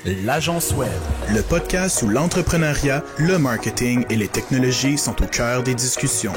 L'Agence Web, le podcast où l'entrepreneuriat, le marketing et les technologies sont au cœur des discussions.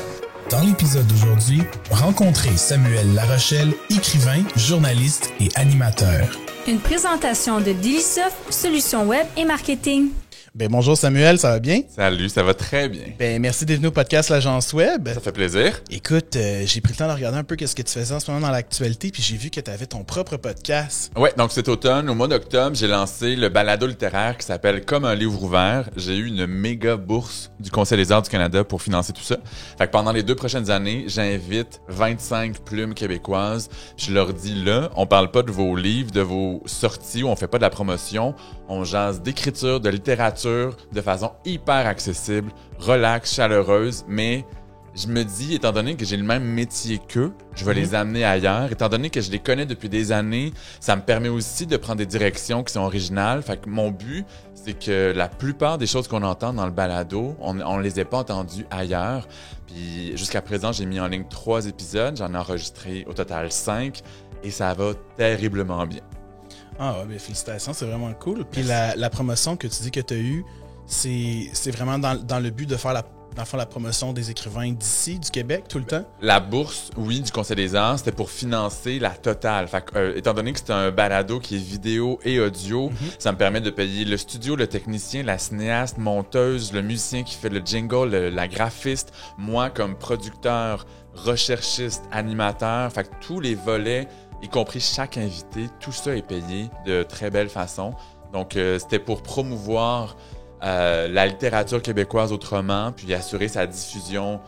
Dans l'épisode d'aujourd'hui, rencontrez Samuel Larochelle, écrivain, journaliste et animateur. Une présentation de Dilisoft, solutions web et marketing. Bonjour Samuel, ça va bien? Salut, ça va très bien. Merci d'être venu au podcast L'Agence Web. Ça fait plaisir. Écoute, j'ai pris le temps de regarder un peu ce que tu faisais en ce moment dans l'actualité, puis j'ai vu que tu avais ton propre podcast. Ouais, donc cet automne, au mois d'octobre, j'ai lancé le balado littéraire qui s'appelle Comme un livre ouvert. J'ai eu une méga bourse du Conseil des arts du Canada pour financer tout ça. Fait que pendant les 2 prochaines années, j'invite 25 plumes québécoises. Je leur dis là, on parle pas de vos livres, de vos sorties, où on fait pas de la promotion. On jase d'écriture, de littérature, de façon hyper accessible, relax, chaleureuse, mais je me dis, étant donné que j'ai le même métier qu'eux, je vais les amener ailleurs. Étant donné que je les connais depuis des années, ça me permet aussi de prendre des directions qui sont originales. Fait que mon but, c'est que la plupart des choses qu'on entend dans le balado, on les ait pas entendues ailleurs. Puis jusqu'à présent, j'ai mis en ligne 3 épisodes. J'en ai enregistré au total 5 et ça va terriblement bien. Ah ouais, félicitations, c'est vraiment cool. Puis la promotion que tu dis que tu as eue, c'est vraiment dans le but de faire la promotion des écrivains d'ici, du Québec, tout le temps? La bourse, oui, du Conseil des arts, c'était pour financer la totale. Fait que, étant donné que c'est un balado qui est vidéo et audio, ça me permet de payer le studio, le technicien, la cinéaste, monteuse, le musicien qui fait le jingle, la graphiste, moi comme producteur, recherchiste, animateur. Fait que tous les volets, y compris chaque invité, tout ça est payé de très belle façon. Donc, c'était pour promouvoir la littérature québécoise autrement, puis assurer sa diffusion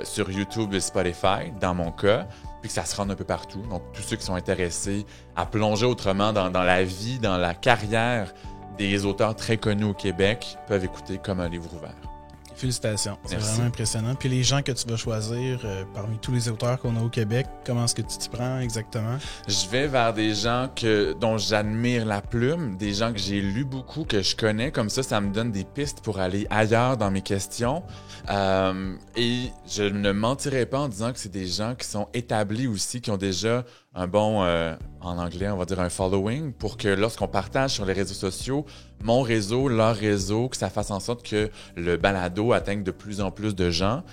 sur YouTube et Spotify, dans mon cas, puis que ça se rende un peu partout. Donc, tous ceux qui sont intéressés à plonger autrement dans la vie, dans la carrière des auteurs très connus au Québec peuvent écouter Comme un livre ouvert. Félicitations, c'est Merci. vraiment impressionnant. Puis les gens que tu vas choisir parmi tous les auteurs qu'on a au Québec, comment est-ce que tu t'y prends exactement? Je vais vers des gens dont j'admire la plume, des gens que j'ai lus beaucoup, que je connais. Comme ça me donne des pistes pour aller ailleurs dans mes questions. Et je ne mentirai pas en disant que c'est des gens qui sont établis aussi, qui ont déjà un bon, en anglais, on va dire un following, pour que lorsqu'on partage sur les réseaux sociaux, mon réseau, leur réseau, que ça fasse en sorte que le balado atteigne de plus en plus de gens.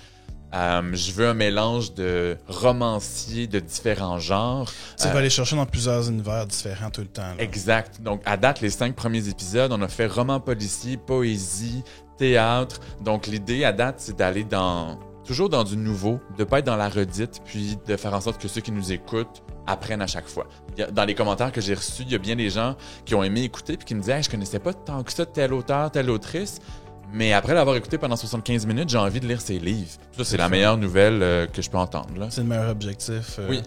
Je veux un mélange de romanciers de différents genres. Tu vas aller chercher dans plusieurs univers différents tout le temps. Là. Exact. Donc, à date, les 5 premiers épisodes, on a fait roman policier, poésie, théâtre. Donc, l'idée, à date, c'est d'aller toujours dans du nouveau, de pas être dans la redite, puis de faire en sorte que ceux qui nous écoutent apprennent à chaque fois. Dans les commentaires que j'ai reçus, il y a bien des gens qui ont aimé écouter puis qui me disaient hey, « Je connaissais pas tant que ça tel auteur, telle autrice ». Mais après l'avoir écouté pendant 75 minutes, j'ai envie de lire ses livres. Ça, c'est la meilleure nouvelle que je peux entendre. Là. C'est le meilleur objectif. Oui.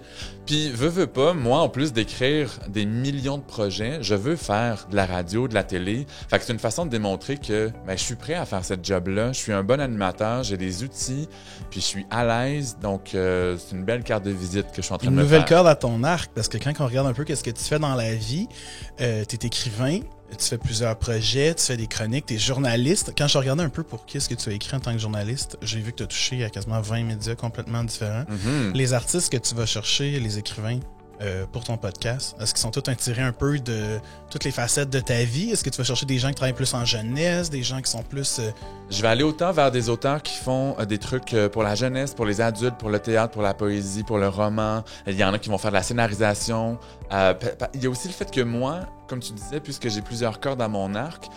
Puis, veux pas, moi, en plus d'écrire des millions de projets, je veux faire de la radio, de la télé. Fait que c'est une façon de démontrer que je suis prêt à faire cette job-là. Je suis un bon animateur, j'ai des outils, puis je suis à l'aise. Donc, c'est une belle carte de visite que je suis en train de me faire. Une nouvelle corde à ton arc, parce que quand on regarde un peu qu'est-ce que tu fais dans la vie, t'es écrivain, tu fais plusieurs projets, tu fais des chroniques, t'es journaliste. Quand je regardais un peu pour qu'est-ce que tu as écrit en tant que journaliste, j'ai vu que tu as touché à quasiment 20 médias complètement différents. Les artistes que tu vas chercher, les écrivains pour ton podcast, est-ce qu'ils sont tous attirés un peu de toutes les facettes de ta vie? Est-ce que tu vas chercher des gens qui travaillent plus en jeunesse, des gens qui sont plus... Je vais aller autant vers des auteurs qui font des trucs pour la jeunesse, pour les adultes, pour le théâtre, pour la poésie, pour le roman. Il y en a qui vont faire de la scénarisation. Il y a aussi le fait que moi, comme tu disais, puisque j'ai plusieurs cordes à mon arc,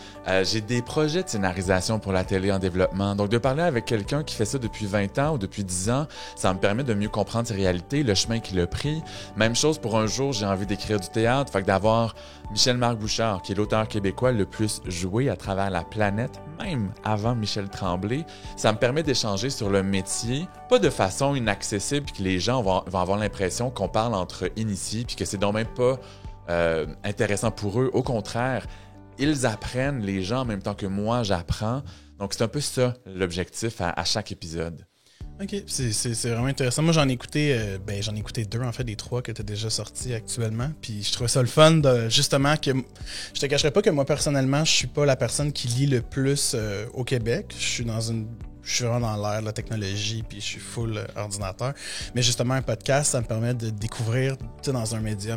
j'ai des projets de scénarisation pour la télé en développement. Donc, de parler avec quelqu'un qui fait ça depuis 20 ans ou depuis 10 ans, ça me permet de mieux comprendre ses réalités, le chemin qu'il a pris. Même chose pour un jour, j'ai envie d'écrire du théâtre. Fait que d'avoir Michel-Marc Bouchard, qui est l'auteur québécois le plus joué à travers la planète, même avant Michel Tremblay, ça me permet d'échanger sur le métier, pas de façon inaccessible, puis que les gens vont avoir l'impression qu'on parle entre initiés, puis que c'est donc même pas intéressant pour eux. Au contraire, ils apprennent, les gens, en même temps que moi, j'apprends. Donc, c'est un peu ça l'objectif à chaque épisode. OK, c'est vraiment intéressant. Moi, j'en ai écouté 2, en fait, des 3 que tu as déjà sortis actuellement. Puis je trouvais ça le fun de, justement, que je te cacherai pas que moi, personnellement, je suis pas la personne qui lit le plus au Québec. Je je suis vraiment dans l'ère de la technologie, puis je suis full ordinateur. Mais justement, un podcast, ça me permet de découvrir, tu sais, dans un média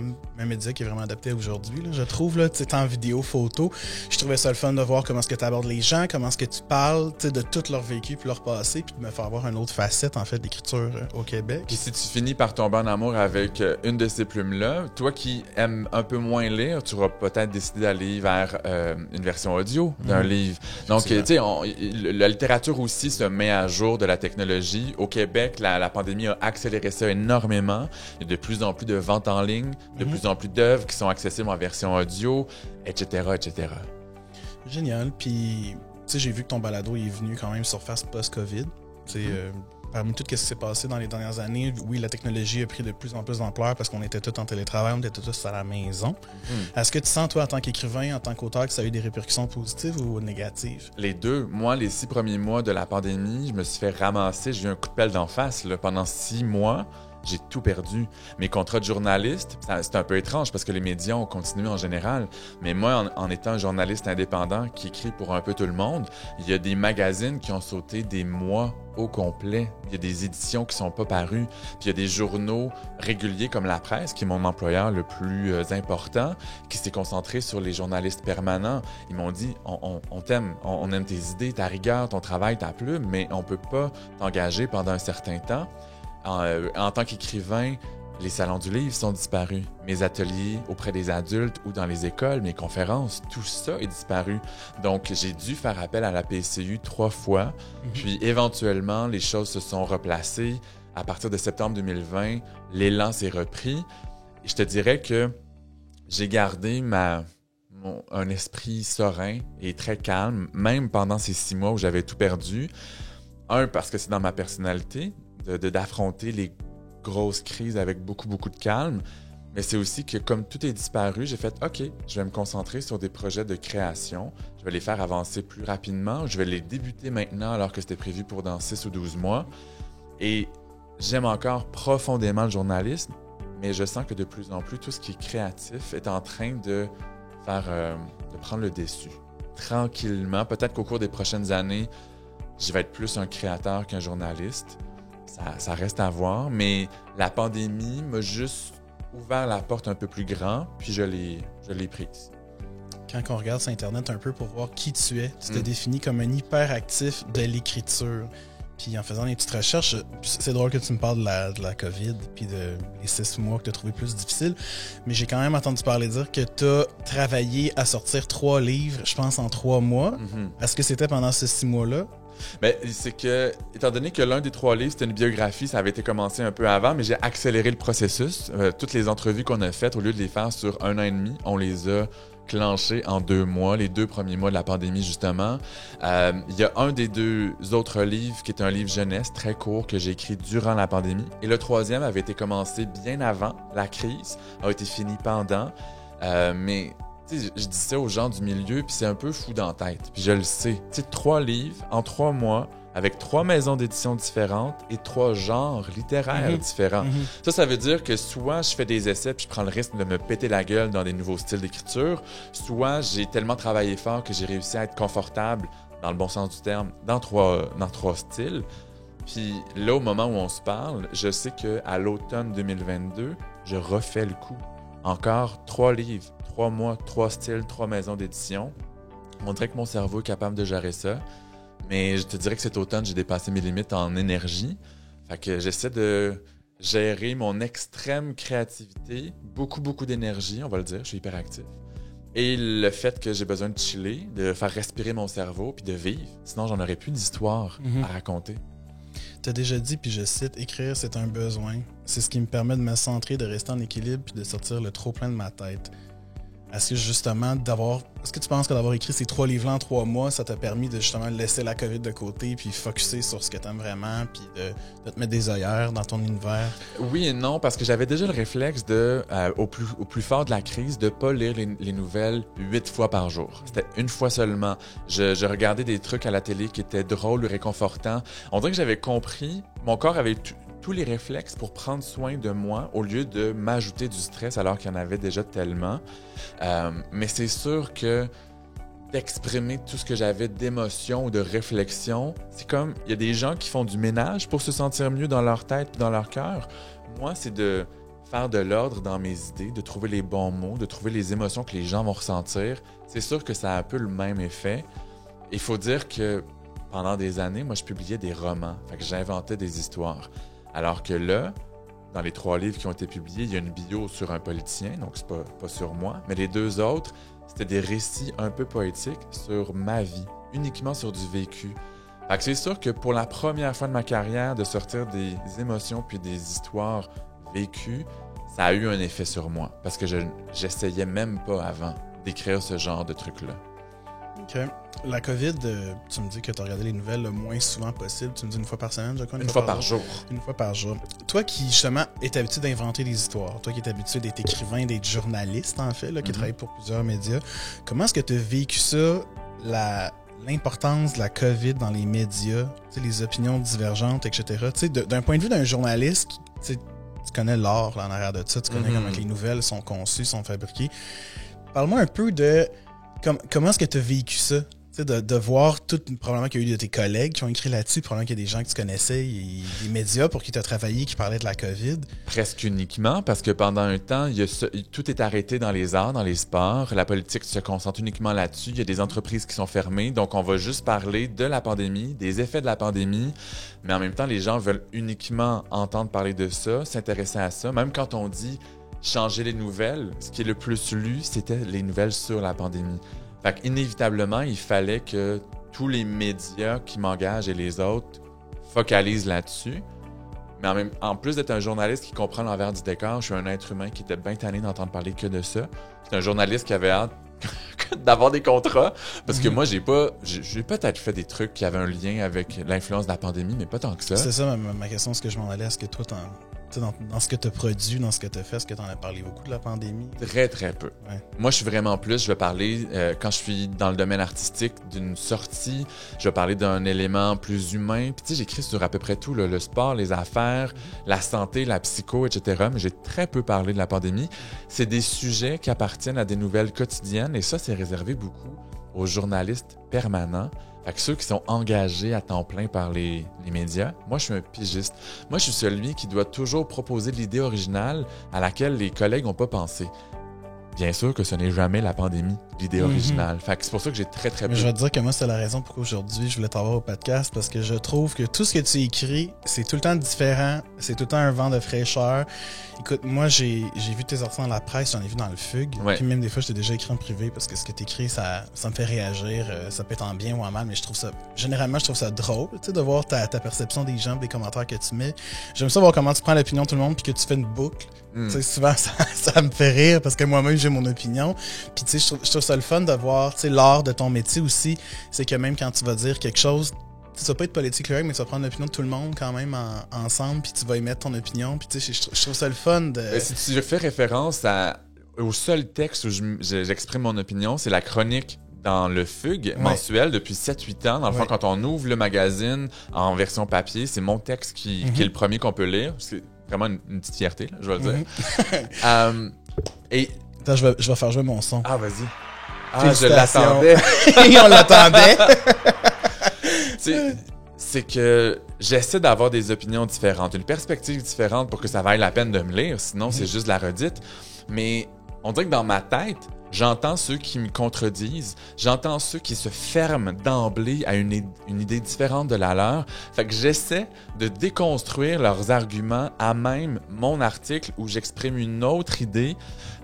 qui est vraiment adapté aujourd'hui, là, je trouve, là, tu sais, en vidéo, photo. Je trouvais ça le fun de voir comment est-ce que tu abordes les gens, comment est-ce que tu parles, tu sais, de tout leur vécu puis leur passé, puis de me faire voir une autre facette, en fait, d'écriture au Québec. Puis si tu finis par tomber en amour avec une de ces plumes-là, toi qui aimes un peu moins lire, tu auras peut-être décidé d'aller vers une version audio d'un livre. Donc, tu sais, la littérature aussi se met à jour de la technologie. Au Québec, la pandémie a accéléré ça énormément. Il y a de plus en plus de ventes en ligne, de plus en plus d'œuvres qui sont accessibles en version audio, etc., etc. Génial. Puis, tu sais, j'ai vu que ton balado est venu quand même surface post-COVID. Tu sais, parmi tout ce qui s'est passé dans les dernières années, oui, la technologie a pris de plus en plus d'ampleur parce qu'on était tous en télétravail, on était tous à la maison. Est-ce que tu sens, toi, en tant qu'écrivain, en tant qu'auteur, que ça a eu des répercussions positives ou négatives? Les deux. Moi, les 6 premiers mois de la pandémie, je me suis fait ramasser. J'ai eu un coup de pelle d'en face. Là. Pendant 6 mois, j'ai tout perdu. Mes contrats de journaliste, c'est un peu étrange parce que les médias ont continué en général. Mais moi, en étant un journaliste indépendant qui écrit pour un peu tout le monde, il y a des magazines qui ont sauté des mois au complet. Il y a des éditions qui sont pas parues. Puis il y a des journaux réguliers comme La Presse, qui est mon employeur le plus important, qui s'est concentré sur les journalistes permanents. Ils m'ont dit, on t'aime, on aime tes idées, ta rigueur, ton travail, ta plume, mais on peut pas t'engager pendant un certain temps. En tant qu'écrivain, les salons du livre sont disparus. Mes ateliers auprès des adultes ou dans les écoles, mes conférences, tout ça est disparu. Donc, j'ai dû faire appel à la PCU 3 fois. Puis, éventuellement, les choses se sont replacées. À partir de septembre 2020, l'élan s'est repris. Et je te dirais que j'ai gardé un esprit serein et très calme, même pendant ces 6 mois où j'avais tout perdu. Parce que c'est dans ma personnalité d'affronter les grosses crises avec beaucoup, beaucoup de calme. Mais c'est aussi que comme tout est disparu, j'ai fait « OK, je vais me concentrer sur des projets de création. Je vais les faire avancer plus rapidement. Je vais les débuter maintenant alors que c'était prévu pour dans 6 ou 12 mois. » Et j'aime encore profondément le journalisme, mais je sens que de plus en plus, tout ce qui est créatif est en train de prendre le dessus. Tranquillement, peut-être qu'au cours des prochaines années, je vais être plus un créateur qu'un journaliste. Ça reste à voir, mais la pandémie m'a juste ouvert la porte un peu plus grand, puis je l'ai prise. Quand on regarde sur Internet un peu pour voir qui tu es, tu te définis comme un hyperactif de l'écriture. Puis en faisant des petites recherches, c'est drôle que tu me parles de la COVID puis de les 6 mois que tu as trouvé plus difficiles, mais j'ai quand même entendu parler dire que tu as travaillé à sortir 3 livres, je pense, en 3 mois. Est-ce que c'était pendant ces 6 mois-là? Bien, c'est que, étant donné que l'un des 3 livres, c'était une biographie, ça avait été commencé un peu avant, mais j'ai accéléré le processus. Toutes les entrevues qu'on a faites, au lieu de les faire sur 1 an et demi, on les a clenchées en 2 mois, les 2 premiers mois de la pandémie, justement. Il y a un des 2 autres livres qui est un livre jeunesse très court que j'ai écrit durant la pandémie. Et le 3e avait été commencé bien avant la crise, a été fini pendant. Mais je dis ça aux gens du milieu, puis c'est un peu fou dans la tête. Puis je le sais. Tu sais, 3 livres en 3 mois, avec 3 maisons d'édition différentes et 3 genres littéraires différents. Ça veut dire que soit je fais des essais puis je prends le risque de me péter la gueule dans des nouveaux styles d'écriture, soit j'ai tellement travaillé fort que j'ai réussi à être confortable, dans le bon sens du terme, dans trois styles. Puis là, au moment où on se parle, je sais qu'à l'automne 2022, je refais le coup. Encore 3 livres, 3 mois, 3 styles, 3 maisons d'édition. On dirait que mon cerveau est capable de gérer ça. Mais je te dirais que cet automne, j'ai dépassé mes limites en énergie. Fait que j'essaie de gérer mon extrême créativité, beaucoup d'énergie, on va le dire, je suis hyperactif. Et le fait que j'ai besoin de chiller, de faire respirer mon cerveau puis de vivre. Sinon, j'en aurais plus d'histoire à raconter. Tu as déjà dit, puis je cite, « Écrire, c'est un besoin. C'est ce qui me permet de me centrer, de rester en équilibre puis de sortir le trop-plein de ma tête. » Est-ce que justement, est-ce que tu penses que d'avoir écrit ces 3 livres-là en 3 mois, ça t'a permis de justement laisser la COVID de côté puis focusser sur ce que t'aimes vraiment puis de te mettre des œillères dans ton univers? Oui et non, parce que j'avais déjà le réflexe au plus fort de la crise, de pas lire les nouvelles 8 fois par jour. C'était 1 fois seulement. Je regardais des trucs à la télé qui étaient drôles ou réconfortants. On dirait que j'avais compris, mon corps avait tous les réflexes pour prendre soin de moi au lieu de m'ajouter du stress alors qu'il y en avait déjà tellement. Mais c'est sûr que d'exprimer tout ce que j'avais d'émotion ou de réflexion. C'est comme, il y a des gens qui font du ménage pour se sentir mieux dans leur tête et dans leur cœur. Moi, c'est de faire de l'ordre dans mes idées, de trouver les bons mots, de trouver les émotions que les gens vont ressentir. C'est sûr que ça a un peu le même effet. Il faut dire que pendant des années, moi, je publiais des romans. Fait que j'inventais des histoires. Alors que là, dans les 3 livres qui ont été publiés, il y a une bio sur un politicien, donc c'est pas sur moi. Mais les 2 autres, c'était des récits un peu poétiques sur ma vie, uniquement sur du vécu. Fait que c'est sûr que pour la première fois de ma carrière, de sortir des émotions puis des histoires vécues, ça a eu un effet sur moi. Parce que j'essayais même pas avant d'écrire ce genre de trucs-là. OK. La COVID, tu me dis que tu as regardé les nouvelles le moins souvent possible. Tu me dis 1 fois par semaine, je crois? Une fois par jour. 1 fois par jour. Toi qui, justement, es habitué d'inventer des histoires, toi qui es habitué d'être écrivain, d'être journaliste, en fait, là, qui travaille pour plusieurs médias, comment est-ce que tu as vécu ça, l'importance de la COVID dans les médias, les opinions divergentes, etc. D'un point de vue d'un journaliste, tu connais l'art là, en arrière de ça, tu connais comment les nouvelles sont conçues, sont fabriquées. Parle-moi un peu de comment est-ce que tu as vécu ça? De voir probablement qu'il y a eu de tes collègues qui ont écrit là-dessus, probablement qu'il y a des gens que tu connaissais, des médias pour qui tu as travaillé qui parlaient de la COVID. Presque uniquement, parce que pendant un temps, tout est arrêté dans les arts, dans les sports. La politique se concentre uniquement là-dessus. Il y a des entreprises qui sont fermées, donc on va juste parler de la pandémie, des effets de la pandémie, mais en même temps, les gens veulent uniquement entendre parler de ça, s'intéresser à ça. Même quand on dit changer les nouvelles, ce qui est le plus lu, c'était les nouvelles sur la pandémie. Fait qu'inévitablement, il fallait que tous les médias qui m'engagent et les autres focalisent là-dessus. Mais en plus d'être un journaliste qui comprend l'envers du décor, je suis un être humain qui était bien tanné d'entendre parler que de ça. C'est un journaliste qui avait hâte d'avoir des contrats. Parce que moi, j'ai peut-être fait des trucs qui avaient un lien avec l'influence de la pandémie, mais pas tant que ça. C'est ça ma question, ce que je m'en allais. Est-ce que toi, dans ce que tu as produit, dans ce que tu as fait, est-ce que tu en as parlé beaucoup de la pandémie? Très, très peu. Ouais. Moi, je suis vraiment plus, je vais parler, quand je suis dans le domaine artistique, d'une sortie, je vais parler d'un élément plus humain. Puis tu sais, j'écris sur à peu près tout, là, le sport, les affaires, la santé, la psycho, etc. Mais j'ai très peu parlé de la pandémie. C'est des sujets qui appartiennent à des nouvelles quotidiennes et ça, c'est réservé beaucoup aux journalistes permanents. Fait que ceux qui sont engagés à temps plein par les médias, moi, je suis un pigiste. Moi, je suis celui qui doit toujours proposer l'idée originale à laquelle les collègues n'ont pas pensé. Bien sûr que ce n'est jamais la pandémie, l'idée originale. Fait que c'est pour ça que j'ai très, très peu. Mais je vais te dire que moi, c'est la raison pourquoi aujourd'hui, je voulais t'avoir au podcast, parce que je trouve que tout ce que tu écris, c'est tout le temps différent, c'est tout le temps un vent de fraîcheur. Écoute, moi, j'ai vu tes articles dans la presse, j'en ai vu dans le Fugue, puis même des fois, je t'ai déjà écrit en privé, parce que ce que tu écris, ça me fait réagir, ça peut être en bien ou en mal, mais généralement, je trouve ça drôle, tu sais, de voir ta perception des gens, des commentaires que tu mets. J'aime ça voir comment tu prends l'opinion de tout le monde, puis que tu fais une boucle. Tu sais, souvent, ça me fait rire, parce que moi-même, j'ai mon opinion. Puis, tu sais, je trouve ça le fun de voir, tu sais, l'art de ton métier aussi. C'est que même quand tu vas dire quelque chose, tu vas pas être politique correct, mais tu vas prendre l'opinion de tout le monde quand même ensemble, puis tu vas émettre ton opinion. Puis, tu sais, je trouve ça le fun de... Si tu fais référence au seul texte où j'exprime mon opinion, c'est la chronique dans le Fugue mensuel depuis 7-8 ans. Dans le fond, quand on ouvre le magazine en version papier, c'est mon texte qui est le premier qu'on peut lire. C'est vraiment une petite fierté, là, je vais le dire. Et... Attends, je vais faire jouer mon son. Ah, vas-y. Ah, je l'attendais. On l'attendait. C'est que j'essaie d'avoir des opinions différentes, une perspective différente pour que ça vaille la peine de me lire. Sinon, c'est juste de la redite. Mais on dirait que dans ma tête, j'entends ceux qui me contredisent, j'entends ceux qui se ferment d'emblée à une idée différente de la leur. Fait que j'essaie de déconstruire leurs arguments à même mon article où j'exprime une autre idée.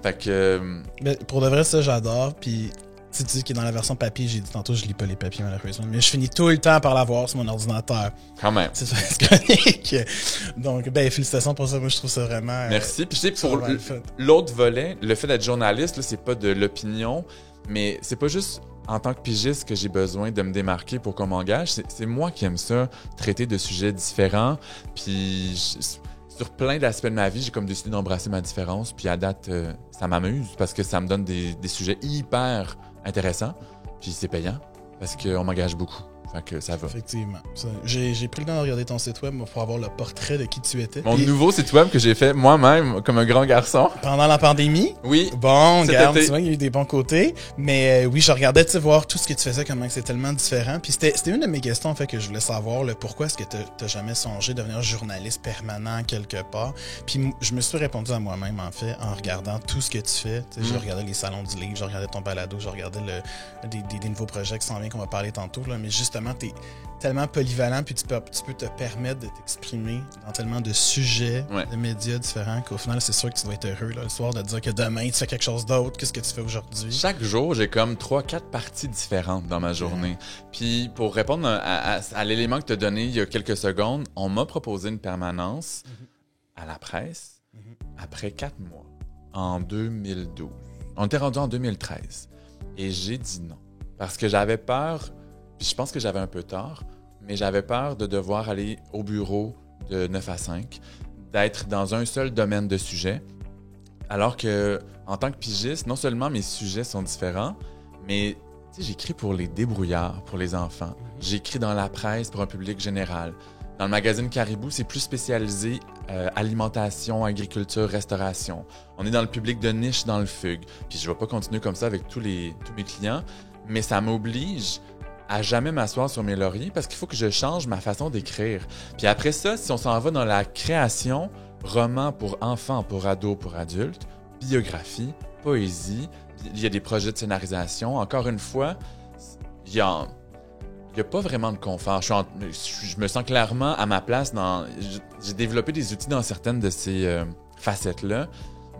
Fait que... Mais pour de vrai, ça, j'adore. Puis, tu dis qu'il est dans la version papier, j'ai dit tantôt, je lis pas les papiers malheureusement, mais je finis tout le temps par l'avoir sur mon ordinateur. Quand même. C'est chronique. Donc, félicitations pour ça. Moi, je trouve ça vraiment... Merci. Puis, tu sais, pour l'autre volet, le fait d'être journaliste, là, c'est pas de l'opinion, mais c'est pas juste en tant que pigiste que j'ai besoin de me démarquer pour qu'on m'engage. C'est moi qui aime ça, traiter de sujets différents. Puis... sur plein d'aspects de ma vie, j'ai comme décidé d'embrasser ma différence. Puis à date, ça m'amuse parce que ça me donne des sujets hyper intéressants. Puis c'est payant parce qu'on m'engage beaucoup. Fait que ça va. Effectivement. J'ai pris le temps de regarder ton site web pour avoir le portrait de qui tu étais. Mon nouveau site web que j'ai fait moi-même, comme un grand garçon. Pendant la pandémie? Oui. Bon, regarde, été. tu vois, il y a eu des bons côtés. Mais oui, je regardais, tu sais, voir tout ce que tu faisais, comment c'est tellement différent. Puis c'était une de mes questions, en fait, que je voulais savoir, pourquoi est-ce que t'as jamais songé devenir journaliste permanent quelque part? Puis je me suis répondu à moi-même, en fait, en regardant tout ce que tu fais. Tu sais, je regardais les salons du livre, je regardais ton balado, je regardais des nouveaux projets qui s'en viennent qu'on va parler tantôt, là. Mais justement, t'es tellement polyvalent, puis tu peux te permettre de t'exprimer dans tellement de sujets, de médias différents, qu'au final, c'est sûr que tu dois être heureux là, le soir de te dire que demain, tu fais quelque chose d'autre. Qu'est-ce que tu fais aujourd'hui? Chaque jour, j'ai comme 3-4 parties différentes dans ma journée. Puis pour répondre à l'élément que tu as donné il y a quelques secondes, on m'a proposé une permanence à la presse après 4 mois, en 2012. On était rendu en 2013. Et j'ai dit non. Parce que j'avais peur, puis je pense que j'avais un peu tort, mais j'avais peur de devoir aller au bureau de 9 à 5, d'être dans un seul domaine de sujet, alors que en tant que pigiste, non seulement mes sujets sont différents, mais j'écris pour les débrouillards, pour les enfants. J'écris dans la presse pour un public général. Dans le magazine Caribou, c'est plus spécialisé alimentation, agriculture, restauration. On est dans le public de niche dans le fugue. Puis je ne vais pas continuer comme ça avec tous mes clients, mais ça m'oblige à jamais m'asseoir sur mes lauriers parce qu'il faut que je change ma façon d'écrire. Puis après ça, si on s'en va dans la création, roman pour enfants, pour ados, pour adultes, biographie, poésie, il y a des projets de scénarisation. Encore une fois, il y a pas vraiment de confort. Je me sens clairement à ma place j'ai développé des outils dans certaines de ces facettes-là,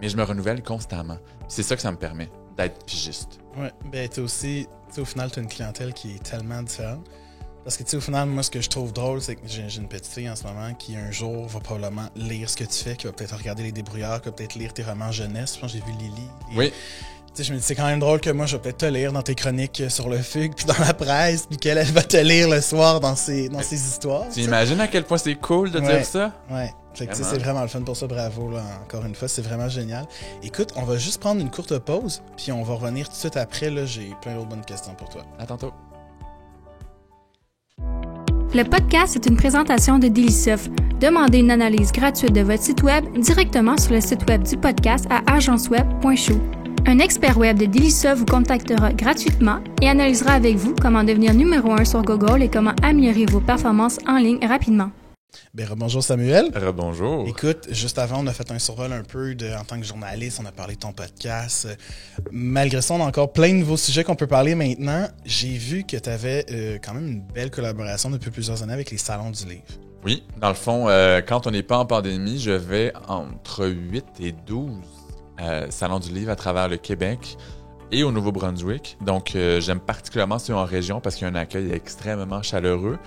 mais je me renouvelle constamment. C'est ça que ça me permet, d'être pigiste. Ouais, ben t'es aussi... au final, tu as une clientèle qui est tellement différente. Parce que, tu sais, au final, moi, ce que je trouve drôle, c'est que j'ai une petite fille en ce moment qui, un jour, va probablement lire ce que tu fais, qui va peut-être regarder Les Débrouillards, qui va peut-être lire tes romans jeunesse. Je pense que j'ai vu Lily. Oui. Tu sais, je me dis, c'est quand même drôle que moi, je vais peut-être te lire dans tes chroniques sur le fugue, puis dans la presse, puis qu'elle va te lire le soir dans ses histoires. Tu imagines à quel point c'est cool de dire ça? Ouais. Fait que, c'est vraiment le fun pour ça. Bravo, là, encore une fois. C'est vraiment génial. Écoute, on va juste prendre une courte pause, puis on va revenir tout de suite après. Là, j'ai plein d'autres bonnes questions pour toi. À tantôt. Le podcast est une présentation de Delisoft. Demandez une analyse gratuite de votre site web directement sur le site web du podcast à agenceweb.show. Un expert web de Delisoft vous contactera gratuitement et analysera avec vous comment devenir numéro 1 sur Google et comment améliorer vos performances en ligne rapidement. Ben, rebonjour Samuel. Rebonjour. Écoute, juste avant, on a fait un survol un peu en tant que journaliste, on a parlé de ton podcast. Malgré ça, on a encore plein de nouveaux sujets qu'on peut parler maintenant. J'ai vu que tu avais quand même une belle collaboration depuis plusieurs années avec les Salons du Livre. Oui, dans le fond, quand on n'est pas en pandémie, je vais entre 8 et 12 Salons du Livre à travers le Québec et au Nouveau-Brunswick. Donc, j'aime particulièrement ceux en région parce qu'il y a un accueil extrêmement chaleureux.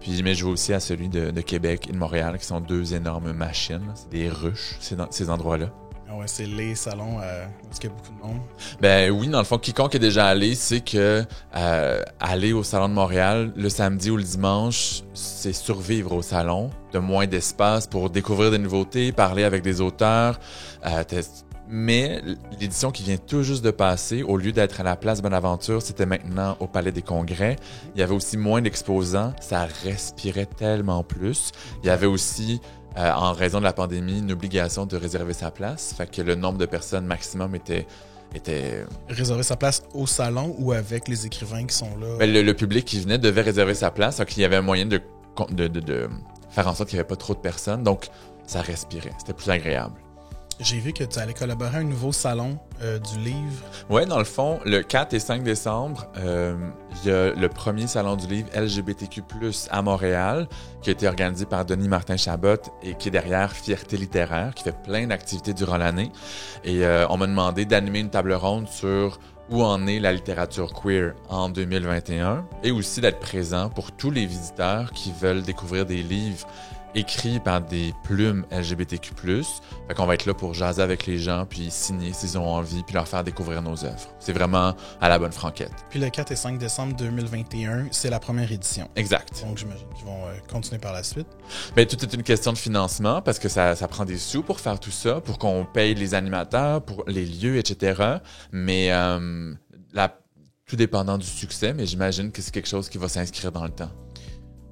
Puis, mais je vais aussi à celui de Québec et de Montréal, qui sont deux énormes machines. C'est des ruches, ces endroits-là. Ah ouais, c'est les salons où il y a beaucoup de monde. Ben oui, dans le fond, quiconque est déjà allé sait que aller au Salon de Montréal le samedi ou le dimanche, c'est survivre au salon, de moins d'espace pour découvrir des nouveautés, parler avec des auteurs, mais l'édition qui vient tout juste de passer, au lieu d'être à la Place Bonaventure, c'était maintenant au Palais des Congrès. Il y avait aussi moins d'exposants, ça respirait tellement plus. Il y avait aussi, en raison de la pandémie, une obligation de réserver sa place. Fait que le nombre de personnes maximum était... Réserver sa place au salon ou avec les écrivains qui sont là? Ben, le public qui venait devait réserver sa place. Donc, il y avait un moyen de faire en sorte qu'il n'y avait pas trop de personnes. Donc, ça respirait. C'était plus agréable. J'ai vu que tu allais collaborer à un nouveau salon du livre. Oui, dans le fond, le 4 et 5 décembre, il y a le premier salon du livre LGBTQ+, à Montréal, qui a été organisé par Denis Martin-Chabot et qui est derrière Fierté littéraire, qui fait plein d'activités durant l'année. Et on m'a demandé d'animer une table ronde sur où en est la littérature queer en 2021 et aussi d'être présent pour tous les visiteurs qui veulent découvrir des livres écrits par des plumes LGBTQ+. Fait qu'on va être là pour jaser avec les gens, puis signer s'ils ont envie, puis leur faire découvrir nos œuvres. C'est vraiment à la bonne franquette. Puis le 4 et 5 décembre 2021, c'est la première édition. Exact. Donc j'imagine qu'ils vont continuer par la suite. Bien, tout est une question de financement, parce que ça prend des sous pour faire tout ça, pour qu'on paye les animateurs, pour les lieux, etc. Mais tout dépendant du succès, mais j'imagine que c'est quelque chose qui va s'inscrire dans le temps.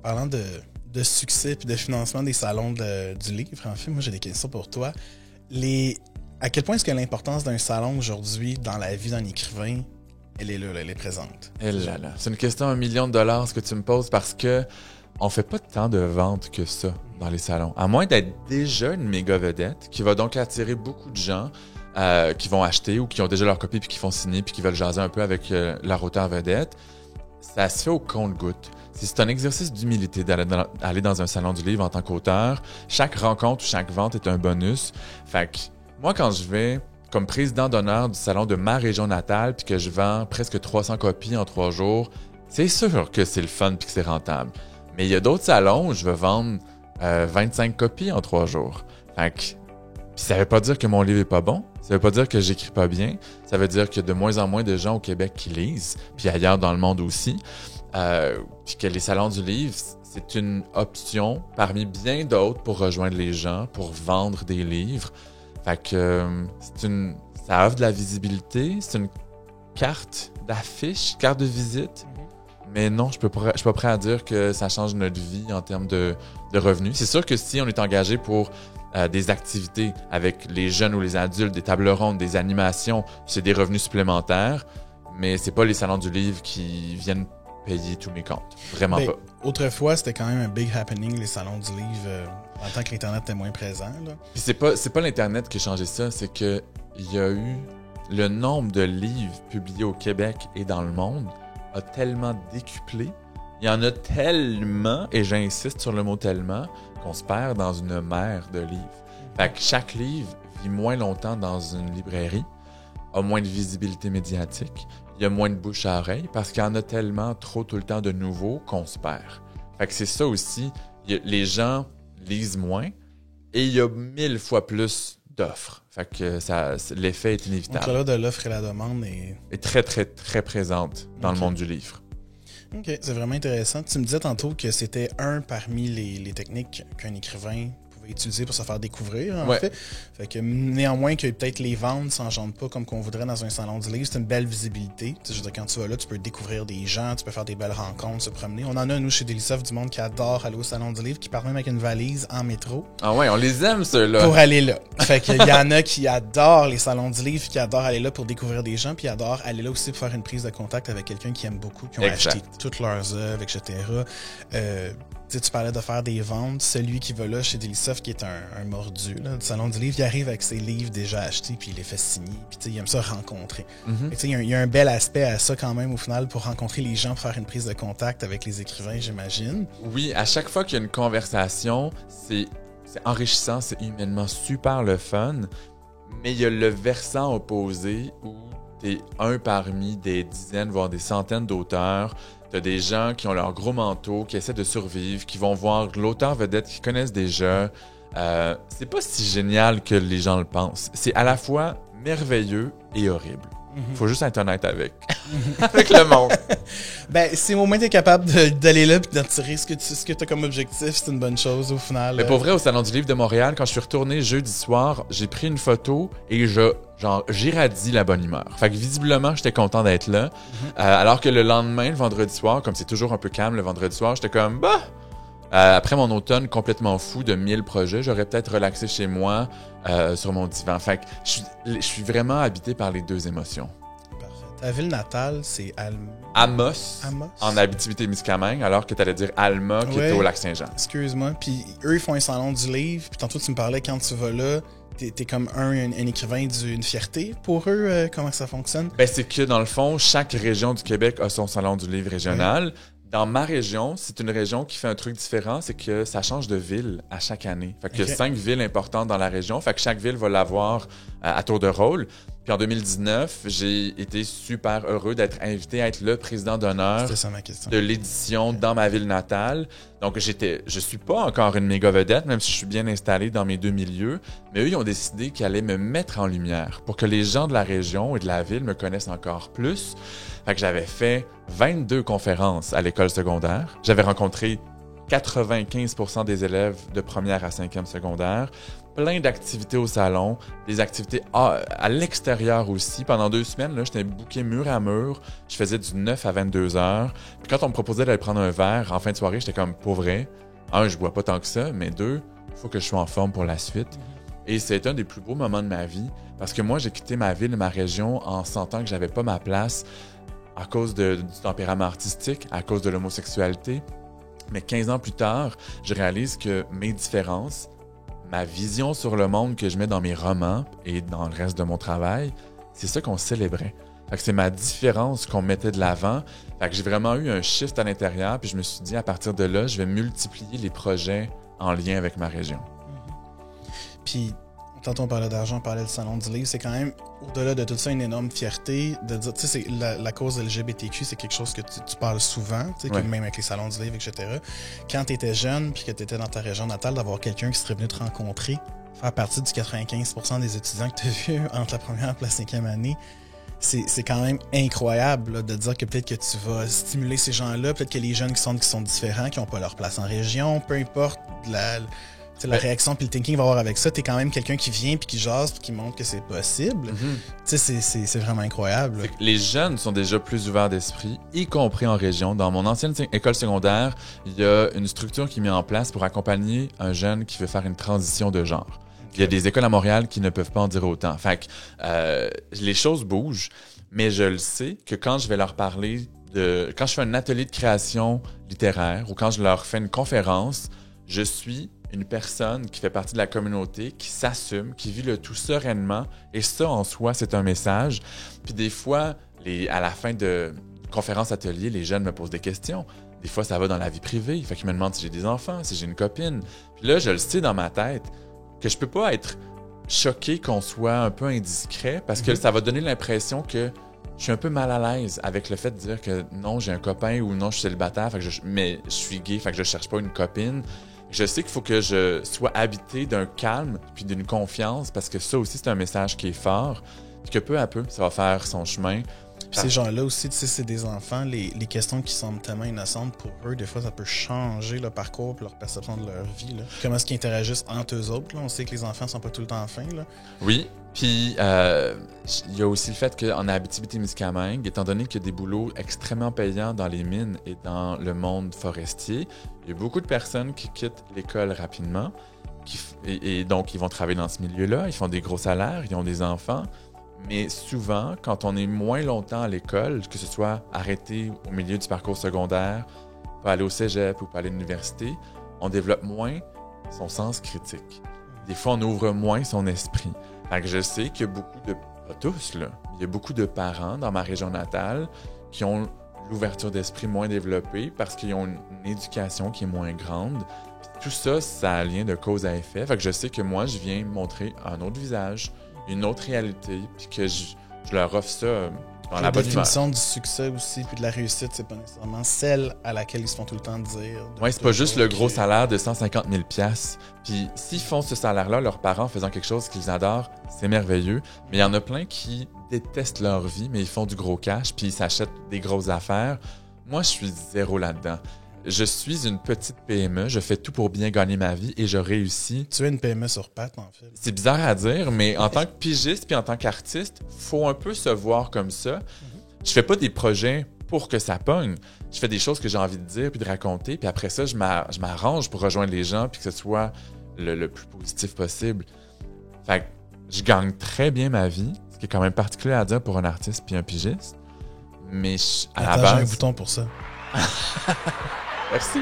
Parlant de succès et de financement des salons du livre, en fait, moi j'ai des questions pour toi. À quel point est-ce que l'importance d'un salon aujourd'hui dans la vie d'un écrivain, elle est là, elle est présente? Eh là là, c'est une question à $1 million ce que tu me poses parce que on fait pas tant de ventes que ça dans les salons. À moins d'être déjà une méga vedette qui va donc attirer beaucoup de gens qui vont acheter ou qui ont déjà leur copie puis qui font signer puis qui veulent jaser un peu avec leur auteur vedette. Ça se fait au compte-gouttes. C'est un exercice d'humilité d'aller dans un salon du livre en tant qu'auteur. Chaque rencontre ou chaque vente est un bonus. Fait que moi, quand je vais comme président d'honneur du salon de ma région natale puis que je vends presque 300 copies en 3 jours, c'est sûr que c'est le fun puis que c'est rentable. Mais il y a d'autres salons où je vais vendre 25 copies en 3 jours. Fait que ça veut pas dire que mon livre est pas bon. Ça veut pas dire que j'écris pas bien. Ça veut dire qu'il y a de moins en moins de gens au Québec qui lisent, puis ailleurs dans le monde aussi. Puis que les salons du livre, c'est une option parmi bien d'autres pour rejoindre les gens, pour vendre des livres. Fait que ça offre de la visibilité. C'est une carte d'affiche, carte de visite. Mais non, je suis pas prêt à dire que ça change notre vie en termes de revenus. C'est sûr que si on est engagé pour des activités avec les jeunes ou les adultes, des tables rondes, des animations, c'est des revenus supplémentaires, mais c'est pas les salons du livre qui viennent payer tous mes comptes. Vraiment pas. Autrefois, c'était quand même un big happening, les salons du livre, en tant que l'Internet était moins présent. Là. Puis c'est pas l'Internet qui a changé ça, c'est que il y a eu le nombre de livres publiés au Québec et dans le monde a tellement décuplé. Il y en a tellement, et j'insiste sur le mot tellement, qu'on se perd dans une mer de livres. Fait que chaque livre vit moins longtemps dans une librairie, a moins de visibilité médiatique, il y a moins de bouche à oreille parce qu'il y en a tellement trop tout le temps de nouveaux qu'on se perd. Fait que c'est ça aussi, les gens lisent moins et il y a 1000 fois plus d'offres. Fait que l'effet est inévitable. Donc là, de l'offre et la demande est très, très, très présente dans le monde du livre. OK, c'est vraiment intéressant. Tu me disais tantôt que c'était un parmi les techniques qu'un écrivain pouvait utiliser pour se faire découvrir, en fait. Fait que néanmoins que peut-être les ventes ne s'engendrent pas comme qu'on voudrait dans un salon du livre, c'est une belle visibilité. Tu sais, je veux dire, quand tu vas là, tu peux découvrir des gens, tu peux faire des belles rencontres, se promener. On en a, nous, chez Delisoft, du monde qui adore aller au salon du livre, qui part même avec une valise en métro. Ah ouais, on les aime, ceux-là. Pour aller là. Fait qu'il y en a qui adorent les salons du livre, qui adorent aller là pour découvrir des gens, puis adorent aller là aussi pour faire une prise de contact avec quelqu'un qui aime beaucoup, qui ont acheté toutes leurs œuvres, etc. Tu parlais de faire des ventes. Celui qui va là chez Delisoft, qui est un mordu là, du salon du livre, il arrive avec ses livres déjà achetés, puis il les fait signer, puis il aime ça rencontrer. Il y a un bel aspect à ça quand même au final pour rencontrer les gens, pour faire une prise de contact avec les écrivains, j'imagine. Oui, à chaque fois qu'il y a une conversation, c'est enrichissant, c'est humainement super le fun, mais il y a le versant opposé où t'es un parmi des dizaines, voire des centaines d'auteurs. T'as des gens qui ont leur gros manteau, qui essaient de survivre, qui vont voir l'auteur vedette qu'ils connaissent déjà. C'est pas si génial que les gens le pensent. C'est à la fois merveilleux et horrible. Faut juste être honnête avec le monde. Ben, si au moins t'es capable d'aller là et d'en tirer ce que t'as comme objectif, c'est une bonne chose au final. Mais pour vrai, au Salon du Livre de Montréal, quand je suis retourné jeudi soir, j'ai pris une photo et j'irradie la bonne humeur. Fait que visiblement, j'étais content d'être là. Alors que le lendemain, le vendredi soir, comme c'est toujours un peu calme le vendredi soir, j'étais comme, après mon automne complètement fou de 1000 projets, j'aurais peut-être relaxé chez moi sur mon divan. Fait que je suis vraiment habité par les deux émotions. Parfait. Ta ville natale, c'est Amos, en Abitibi-Témiscamingue, alors que tu allais dire Alma, qui est au Lac-Saint-Jean. Excuse-moi. Puis eux, ils font un salon du livre. Puis tantôt, tu me parlais quand tu vas là, t'es comme un écrivain d'une fierté. Pour eux, comment ça fonctionne? Ben, c'est que dans le fond, chaque région du Québec a son salon du livre régional. Ouais. Dans ma région, c'est une région qui fait un truc différent, c'est que ça change de ville à chaque année. Fait qu'il y a 5 villes importantes dans la région, fait que chaque ville va l'avoir à tour de rôle. Puis en 2019, j'ai été super heureux d'être invité à être le président d'honneur de l'édition dans ma ville natale. Donc je suis pas encore une méga vedette, même si je suis bien installé dans mes deux milieux, mais eux, ils ont décidé qu'ils allaient me mettre en lumière pour que les gens de la région et de la ville me connaissent encore plus. Fait que j'avais fait 22 conférences à l'école secondaire. J'avais rencontré 95% des élèves de première à 5e secondaire. plein d'activités au salon, des activités à l'extérieur aussi. Pendant 2 semaines, là, j'étais booké mur à mur. Je faisais du 9 à 22 heures. Puis quand on me proposait d'aller prendre un verre en fin de soirée, j'étais comme, pour vrai, 1, je bois pas tant que ça, mais 2, il faut que je sois en forme pour la suite. Et c'est un des plus beaux moments de ma vie parce que moi, j'ai quitté ma ville et ma région en sentant que j'avais pas ma place à cause du tempérament artistique, à cause de l'homosexualité. Mais 15 ans plus tard, je réalise que mes différences, ma vision sur le monde que je mets dans mes romans et dans le reste de mon travail, c'est ça qu'on célébrait. Fait que c'est ma différence qu'on mettait de l'avant. Fait que j'ai vraiment eu un shift à l'intérieur, puis je me suis dit, à partir de là, je vais multiplier les projets en lien avec ma région. Puis, tantôt on parlait d'argent, on parlait du Salon du livre, c'est quand même, au-delà de tout ça, une énorme fierté de dire, tu sais, la cause LGBTQ, c'est quelque chose que tu parles souvent, tu sais, Ouais. même avec les Salons du livre, etc. Quand tu étais jeune, puis que tu étais dans ta région natale, d'avoir quelqu'un qui serait venu te rencontrer, faire partie du 95% des étudiants que tu as vus entre la première et la 5e année, c'est quand même incroyable là, de dire que peut-être que tu vas stimuler ces gens-là, peut-être que les jeunes qui sont différents, qui n'ont pas leur place en région, peu importe la réaction puis le thinking va avoir avec ça, t'es quand même quelqu'un qui vient puis qui jase puis qui montre que c'est possible. Tu sais, c'est vraiment incroyable. Fait que les jeunes sont déjà plus ouverts d'esprit, y compris en région. Dans mon ancienne école secondaire, il y a une structure qui est mise en place pour accompagner un jeune qui veut faire une transition de genre. Il y a des écoles à Montréal qui ne peuvent pas en dire autant. Fait que les choses bougent, mais je le sais que quand je vais leur parler quand je fais un atelier de création littéraire ou quand je leur fais une conférence, je suis une personne qui fait partie de la communauté, qui s'assume, qui vit le tout sereinement. Et ça, en soi, c'est un message. Puis des fois, à la fin de conférence atelier, les jeunes me posent des questions. Des fois, ça va dans la vie privée. Fait qu'ils me demandent si j'ai des enfants, si j'ai une copine. Puis là, je le sais dans ma tête que je peux pas être choqué qu'on soit un peu indiscret parce que ça va donner l'impression que je suis un peu mal à l'aise avec le fait de dire que non, j'ai un copain ou non, je suis célibataire, fait que mais je suis gay, fait que je cherche pas une copine. Je sais qu'il faut que je sois habité d'un calme puis d'une confiance parce que ça aussi, c'est un message qui est fort puis que peu à peu, ça va faire son chemin. Puis ces gens-là aussi, tu sais, c'est des enfants, les questions qui semblent tellement innocentes pour eux, des fois, ça peut changer le parcours et leur perception de leur vie. Là. Comment est-ce qu'ils interagissent entre eux autres? Là? On sait que les enfants sont pas tout le temps fins. Là. Oui, puis il y a aussi le fait qu'en Abitibi-Témiscamingue, étant donné qu'il y a des boulots extrêmement payants dans les mines et dans le monde forestier, il y a beaucoup de personnes qui quittent l'école rapidement et donc ils vont travailler dans ce milieu-là, ils font des gros salaires, ils ont des enfants. Mais souvent, quand on est moins longtemps à l'école, que ce soit arrêté au milieu du parcours secondaire, pas aller au cégep ou pas aller à l'université, on développe moins son sens critique. Des fois, on ouvre moins son esprit. Fait que je sais qu'il y a beaucoup de... Pas tous, là. Il y a beaucoup de parents dans ma région natale qui ont l'ouverture d'esprit moins développée parce qu'ils ont une éducation qui est moins grande. Puis tout ça, ça a un lien de cause à effet. Fait que je sais que moi, je viens montrer un autre visage, une autre réalité, puis que je leur offre ça dans la bonne humeur. La définition du succès aussi, puis de la réussite, c'est pas nécessairement celle à laquelle ils se font tout le temps dire. Oui, c'est pas juste le gros salaire de 150 000 $. Puis s'ils font ce salaire-là, leurs parents faisant quelque chose qu'ils adorent, c'est merveilleux. Mais il y en a plein qui détestent leur vie, mais ils font du gros cash, puis ils s'achètent des grosses affaires. Moi, je suis zéro là-dedans. Je suis une petite PME, je fais tout pour bien gagner ma vie et je réussis. Tu es une PME sur pattes, en fait. C'est bizarre à dire, mais en tant que pigiste puis en tant qu'artiste, faut un peu se voir comme ça. Je fais pas des projets pour que ça pogne. Je fais des choses que j'ai envie de dire puis de raconter, puis après ça, je m'arrange pour rejoindre les gens puis que ce soit le plus positif possible. Fait que je gagne très bien ma vie, ce qui est quand même particulier à dire pour un artiste puis un pigiste. Mais à la base... J'ai un bouton pour ça. Merci.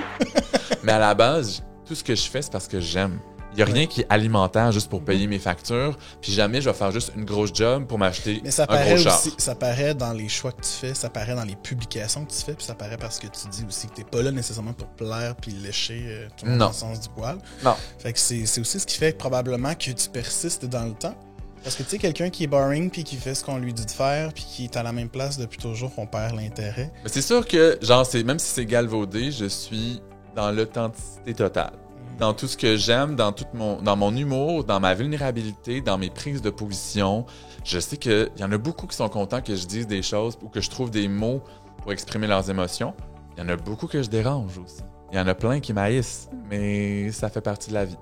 Mais à la base, tout ce que je fais, c'est parce que j'aime. Il n'y a rien qui est alimentaire juste pour payer mes factures, puis jamais je vais faire juste une grosse job pour m'acheter un gros char. Aussi, ça paraît dans les choix que tu fais, ça paraît dans les publications que tu fais, puis ça paraît parce que tu dis aussi que tu n'es pas là nécessairement pour plaire puis lécher tout le monde dans le sens du poil. Non. Fait que c'est aussi ce qui fait probablement que tu persistes dans le temps. Parce que tu sais, quelqu'un qui est boring puis qui fait ce qu'on lui dit de faire puis qui est à la même place depuis toujours, on perd l'intérêt. Mais c'est sûr que, genre, même si c'est galvaudé, je suis dans l'authenticité totale. Dans tout ce que j'aime, dans mon humour, dans ma vulnérabilité, dans mes prises de position. Je sais qu'il y en a beaucoup qui sont contents que je dise des choses ou que je trouve des mots pour exprimer leurs émotions. Il y en a beaucoup que je dérange aussi. Il y en a plein qui m'haïssent, mais ça fait partie de la vie.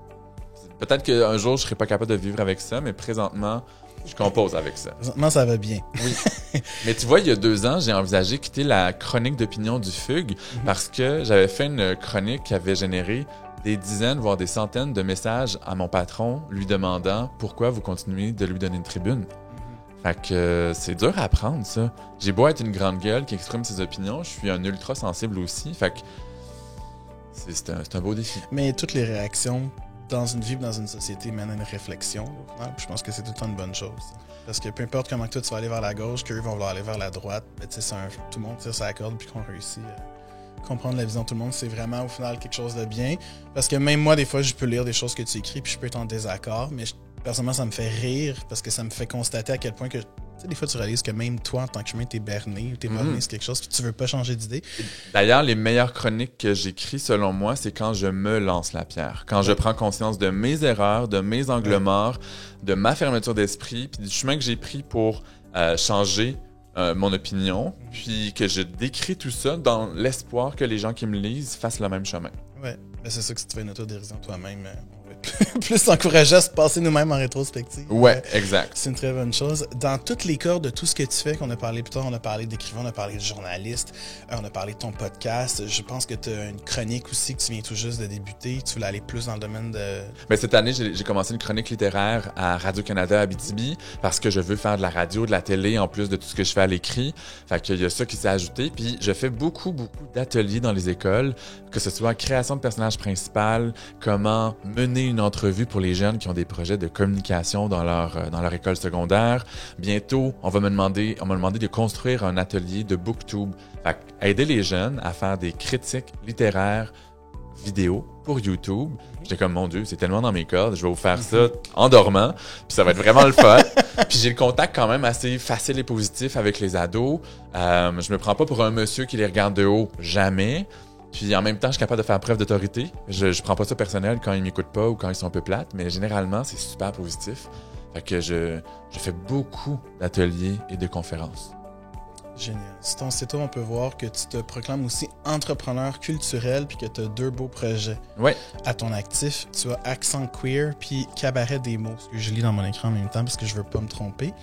Peut-être qu'un jour, je serai pas capable de vivre avec ça, mais présentement, je compose avec ça. Présentement, ça va bien. Oui. Mais tu vois, il y a 2 ans, j'ai envisagé quitter la chronique d'opinion du Fugue parce que j'avais fait une chronique qui avait généré des dizaines, voire des centaines de messages à mon patron lui demandant pourquoi vous continuez de lui donner une tribune. Fait que c'est dur à apprendre, ça. J'ai beau être une grande gueule qui exprime ses opinions, je suis un ultra sensible aussi. Fait que c'est un beau défi. Mais toutes les réactions dans une vie, dans une société, mènent à une réflexion. Je pense que c'est tout le temps une bonne chose. Parce que peu importe comment toi tu vas aller vers la gauche, qu'eux vont vouloir aller vers la droite, ben, tout le monde tire sa corde puis qu'on réussit à comprendre la vision de tout le monde. C'est vraiment au final quelque chose de bien. Parce que même moi, des fois, je peux lire des choses que tu écris puis je peux être en désaccord, mais personnellement, ça me fait rire parce que ça me fait constater à quel point que des fois, tu réalises que même toi, en tant qu'humain, t'es berné ou t'es borné sur quelque chose puis tu veux pas changer d'idée. D'ailleurs, les meilleures chroniques que j'écris, selon moi, c'est quand je me lance la pierre. Quand je prends conscience de mes erreurs, de mes angles morts, de ma fermeture d'esprit, puis du chemin que j'ai pris pour changer mon opinion, puis que je décris tout ça dans l'espoir que les gens qui me lisent fassent le même chemin. Ouais, mais c'est sûr que si tu fais une autodérision toi-même, on va être plus encouragé à se passer nous-mêmes en rétrospective. Ouais, exact. C'est une très bonne chose. Dans toutes les corps de tout ce que tu fais, qu'on a parlé plus tard, on a parlé d'écrivain, on a parlé de journaliste, on a parlé de ton podcast. Je pense que tu as une chronique aussi que tu viens tout juste de débuter. Tu voulais aller plus dans le domaine de... Ben, cette année, j'ai commencé une chronique littéraire à Radio-Canada Abitibi parce que je veux faire de la radio, de la télé, en plus de tout ce que je fais à l'écrit. Fait qu'il y a ça qui s'est ajouté. Puis je fais beaucoup d'ateliers dans les écoles, que ce soit création de personnage principal, comment mener une entrevue pour les jeunes qui ont des projets de communication dans leur école secondaire. Bientôt, on m'a demandé de construire un atelier de booktube. Fait aider les jeunes à faire des critiques littéraires vidéo pour YouTube. J'étais comme, mon Dieu, c'est tellement dans mes cordes, je vais vous faire ça en dormant, puis ça va être vraiment le fun. Puis j'ai le contact quand même assez facile et positif avec les ados. Je me prends pas pour un monsieur qui les regarde de haut, jamais. Puis en même temps, je suis capable de faire preuve d'autorité. Je prends pas ça personnel quand ils m'écoutent pas ou quand ils sont un peu plates, mais généralement, c'est super positif. Fait que je fais beaucoup d'ateliers et de conférences. Génial. Sur ton site web, on peut voir que tu te proclames aussi entrepreneur culturel puis que tu as 2 beaux projets à ton actif. Tu as Accent Queer puis Cabaret des mots, ce que je lis dans mon écran en même temps parce que je veux pas me tromper.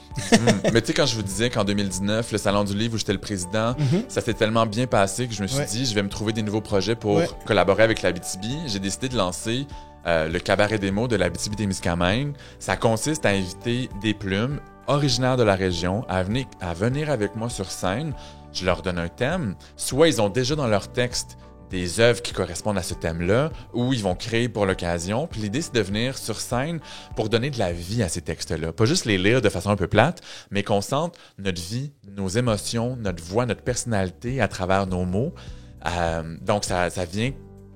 Mais tu sais, quand je vous disais qu'en 2019, le Salon du Livre où j'étais le président, ça s'est tellement bien passé que je me suis dit, je vais me trouver des nouveaux projets pour collaborer avec l'Abitibi. J'ai décidé de lancer le Cabaret des mots de l'Abitibi-Témiscamingue. Ça consiste à inviter des plumes originaires de la région à venir avec moi sur scène. Je leur donne un thème. Soit ils ont déjà dans leur texte des œuvres qui correspondent à ce thème-là, ou ils vont créer pour l'occasion. Puis l'idée, c'est de venir sur scène pour donner de la vie à ces textes-là. Pas juste les lire de façon un peu plate, mais qu'on sente notre vie, nos émotions, notre voix, notre personnalité à travers nos mots. Donc, ça vient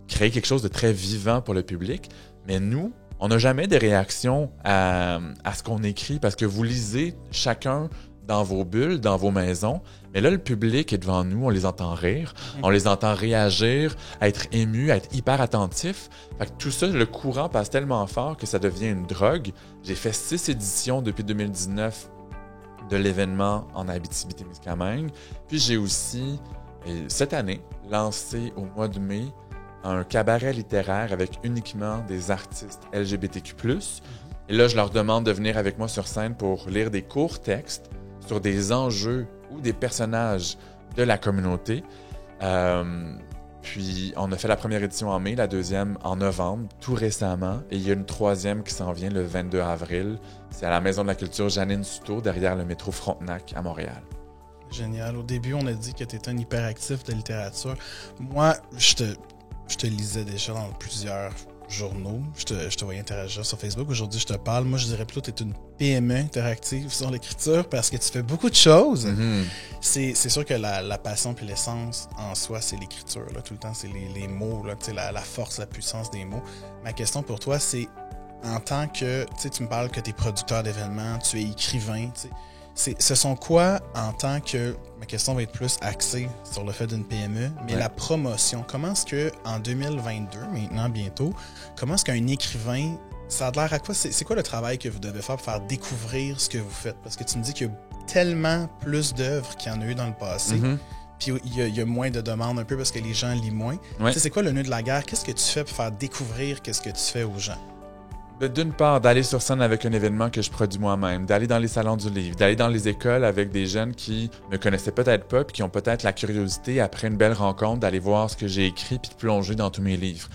créer quelque chose de très vivant pour le public. Mais nous, on n'a jamais de réaction à ce qu'on écrit parce que vous lisez chacun dans vos bulles, dans vos maisons. Mais là, le public est devant nous, on les entend rire, on les entend réagir, être émus, être hyper attentifs. Fait que tout ça, le courant passe tellement fort que ça devient une drogue. J'ai fait 6 éditions depuis 2019 de l'événement en Abitibi-Témiscamingue. Puis j'ai aussi, cette année, lancé au mois de mai, un cabaret littéraire avec uniquement des artistes LGBTQ+. Et là, je leur demande de venir avec moi sur scène pour lire des courts textes sur des enjeux ou des personnages de la communauté. Puis, on a fait la première édition en mai, la deuxième en novembre, tout récemment. Et il y a une 3e qui s'en vient le 22 avril. C'est à la Maison de la Culture Janine Souto, derrière le métro Frontenac à Montréal. Génial. Au début, on a dit que tu étais un hyperactif de littérature. Moi, je te lisais déjà dans plusieurs journaux. Je te voyais interagir sur Facebook. Aujourd'hui, je te parle. Moi, je dirais plutôt que tu es une PME interactive sur l'écriture parce que tu fais beaucoup de choses. C'est sûr que la passion puis l'essence en soi, c'est l'écriture. Là. Tout le temps, c'est les mots, là, la force, la puissance des mots. Ma question pour toi, c'est en tant que... Tu me parles que tu es producteur d'événements, tu es écrivain, ce sont quoi en tant que... Ma question va être plus axée sur le fait d'une PME, mais la promotion. Comment est-ce que en 2022, maintenant, bientôt, comment est-ce qu'un écrivain, ça a l'air à quoi? C'est quoi le travail que vous devez faire pour faire découvrir ce que vous faites? Parce que tu me dis qu'il y a tellement plus d'œuvres qu'il y en a eu dans le passé. Puis il y a moins de demandes un peu parce que les gens lisent moins. C'est quoi le nœud de la guerre? Qu'est-ce que tu fais pour faire découvrir qu'est-ce que tu fais aux gens? D'une part, d'aller sur scène avec un événement que je produis moi-même, d'aller dans les salons du livre, d'aller dans les écoles avec des jeunes qui me connaissaient peut-être pas puis qui ont peut-être la curiosité, après une belle rencontre, d'aller voir ce que j'ai écrit puis de plonger dans tous mes livres.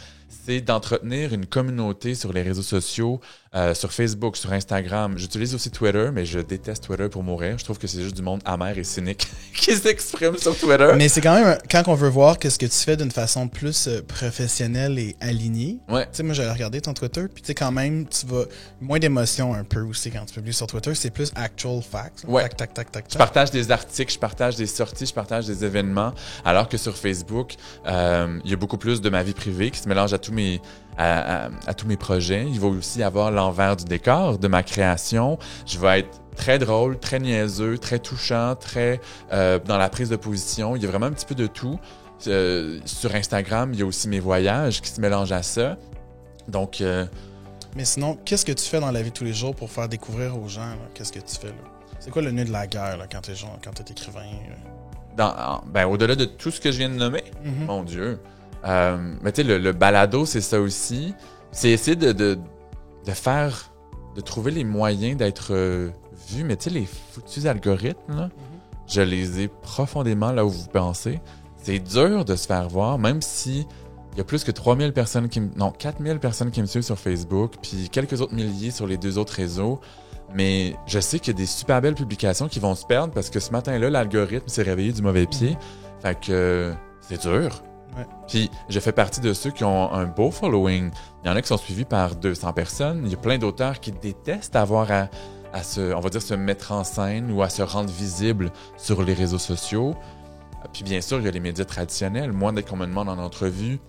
C'est d'entretenir une communauté sur les réseaux sociaux, sur Facebook, sur Instagram. J'utilise aussi Twitter, mais je déteste Twitter pour mourir. Je trouve que c'est juste du monde amer et cynique qui s'exprime sur Twitter. Mais c'est quand même, quand on veut voir qu'est-ce que tu fais d'une façon plus professionnelle et alignée. Ouais. Tu sais, moi, j'allais regarder ton Twitter, puis tu sais, quand même, tu vas... Moins d'émotion un peu aussi quand tu publies sur Twitter. C'est plus actual facts. Ouais. Tac, tac, tac, tac, tac. Je partage des articles, je partage des sorties, je partage des événements, alors que sur Facebook, il y a beaucoup plus de ma vie privée qui se mélange à tous mes projets. Il va aussi avoir l'envers du décor de ma création. Je vais être très drôle, très niaiseux, très touchant, très dans la prise de position. Il y a vraiment un petit peu de tout. Sur Instagram, il y a aussi mes voyages qui se mélangent à ça. Donc... Mais sinon, qu'est-ce que tu fais dans la vie de tous les jours pour faire découvrir aux gens? Là? Qu'est-ce que tu fais là? C'est quoi le nœud de la guerre là, quand t'es écrivain? Au-delà de tout ce que je viens de nommer, mon Dieu. Mais tu sais, le balado, c'est ça aussi. C'est essayer de trouver les moyens d'être vu. Mais tu sais, les foutus algorithmes, là, je les ai profondément là où vous pensez. C'est dur de se faire voir, même si il y a plus que 4000 personnes 4000 personnes qui me suivent sur Facebook, puis quelques autres milliers sur les 2 autres réseaux. Mais je sais qu'il y a des super belles publications qui vont se perdre parce que ce matin-là, l'algorithme s'est réveillé du mauvais pied. Fait que c'est dur. Ouais. Puis je fais partie de ceux qui ont un beau following. Il y en a qui sont suivis par 200 personnes. Il y a plein d'auteurs qui détestent avoir à se mettre en scène ou à se rendre visible sur les réseaux sociaux. Puis bien sûr, il y a les médias traditionnels. Moi, dès qu'on me demande en entrevue,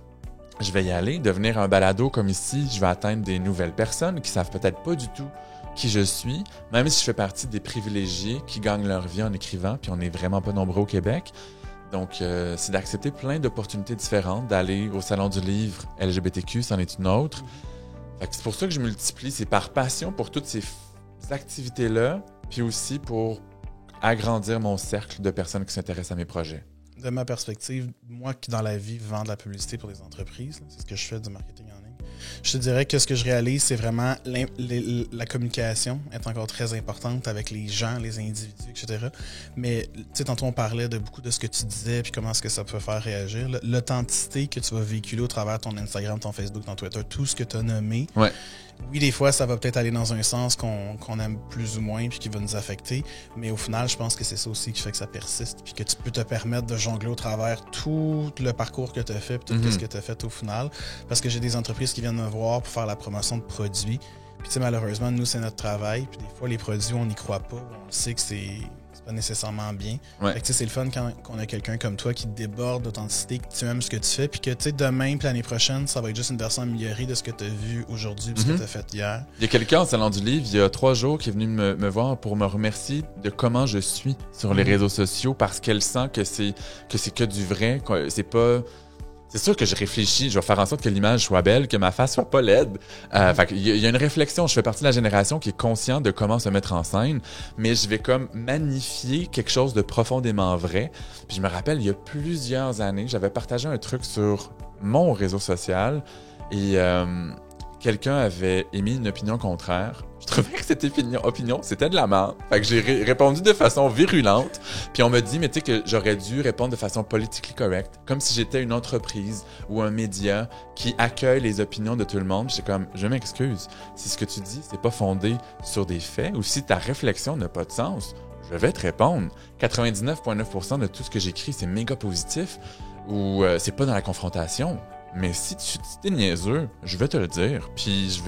je vais y aller. Devenir un balado comme ici, je vais atteindre des nouvelles personnes qui savent peut-être pas du tout qui je suis, même si je fais partie des privilégiés qui gagnent leur vie en écrivant, puis on n'est vraiment pas nombreux au Québec. Donc, c'est d'accepter plein d'opportunités différentes, d'aller au Salon du livre LGBTQ, c'en est une autre. Fait que c'est pour ça que je multiplie. C'est par passion pour toutes ces activités-là, puis aussi pour agrandir mon cercle de personnes qui s'intéressent à mes projets. De ma perspective, moi qui dans la vie vends de la publicité pour des entreprises, là, c'est ce que je fais du marketing en ligne. Je te dirais que ce que je réalise, c'est vraiment la communication est encore très importante avec les gens, les individus, etc. Mais tu sais, tantôt on parlait de beaucoup de ce que tu disais puis comment est-ce que ça peut faire réagir. L'authenticité que tu vas véhiculer au travers de ton Instagram, ton Facebook, ton Twitter, tout ce que tu as nommé. Ouais. Oui, des fois, ça va peut-être aller dans un sens qu'on aime plus ou moins puis qui va nous affecter, mais au final, je pense que c'est ça aussi qui fait que ça persiste puis que tu peux te permettre de jongler au travers tout le parcours que tu as fait puis tout ce que tu as fait au final. Parce que j'ai des entreprises qui viennent me voir pour faire la promotion de produits. Puis tu sais, malheureusement, nous, c'est notre travail. Puis des fois, les produits, on n'y croit pas. On sait que c'est pas nécessairement bien. Ouais. Fait que tu sais, c'est le fun quand on a quelqu'un comme toi qui déborde d'authenticité, que tu aimes ce que tu fais, puis que tu sais, demain puis l'année prochaine, ça va être juste une version améliorée de ce que tu as vu aujourd'hui puis ce que tu as fait hier. Il y a quelqu'un au Salon du Livre, il y a 3 jours, qui est venu me voir pour me remercier de comment je suis sur les réseaux sociaux parce qu'elle sent que c'est que du vrai, c'est pas... C'est sûr que je réfléchis, je vais faire en sorte que l'image soit belle, que ma face soit pas laide. Fait qu'il y a une réflexion, je fais partie de la génération qui est consciente de comment se mettre en scène, mais je vais comme magnifier quelque chose de profondément vrai. Puis je me rappelle, il y a plusieurs années, j'avais partagé un truc sur mon réseau social et quelqu'un avait émis une opinion contraire. Je trouvais que cette opinion, c'était de la merde. Fait que j'ai répondu de façon virulente. Puis on me dit, mais tu sais que j'aurais dû répondre de façon politically correct, comme si j'étais une entreprise ou un média qui accueille les opinions de tout le monde. Puis j'étais comme, je m'excuse. Si ce que tu dis, c'est pas fondé sur des faits ou si ta réflexion n'a pas de sens, je vais te répondre. 99,9% de tout ce que j'écris, c'est méga positif ou c'est pas dans la confrontation. Mais si tu es niaiseux, je vais te le dire. Puis je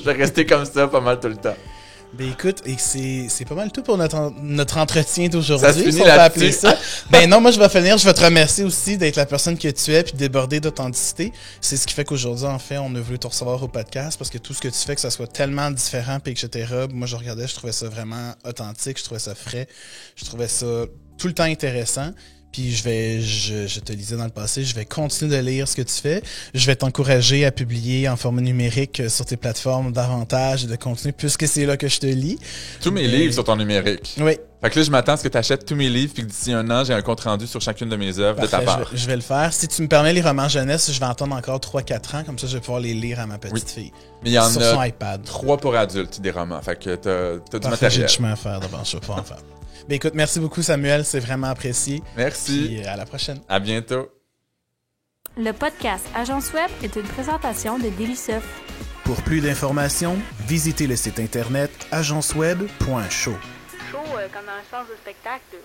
vais rester comme ça pas mal tout le temps. Ben écoute, et c'est pas mal tout pour notre entretien d'aujourd'hui. Ça se finit si on peut appeler là-dessus. ça. Ben non, moi je vais finir. Je vais te remercier aussi d'être la personne que tu es puis déborder d'authenticité. C'est ce qui fait qu'aujourd'hui, en fait, on a voulu te recevoir au podcast parce que tout ce que tu fais, que ça soit tellement différent puis etc. Moi, je regardais, je trouvais ça vraiment authentique, je trouvais ça frais, je trouvais ça tout le temps intéressant. Puis je te lisais dans le passé, je vais continuer de lire ce que tu fais. Je vais t'encourager à publier en format numérique sur tes plateformes davantage et de continuer puisque c'est là que je te lis. Tous mes livres sont en numérique. Oui. Fait que là, je m'attends à ce que tu achètes tous mes livres puis que d'ici 1 an, j'ai un compte-rendu sur chacune de mes œuvres de ta part. Je vais le faire. Si tu me permets, les romans jeunesse, je vais attendre encore 3-4 ans. Comme ça, je vais pouvoir les lire à ma petite fille. Mais il y en sur a son iPad. 3 pour adultes, des romans. Fait que t'as du J'ai matériel. du chemin à faire d'abord. Je vais pas en faire. Mais écoute, merci beaucoup, Samuel. C'est vraiment apprécié. Merci. Puis à la prochaine. À bientôt. Le podcast Agence Web est une présentation de Déliceuf. Pour plus d'informations, visitez le site internet agenceweb.show. Chaud comme dans un sens de spectacle.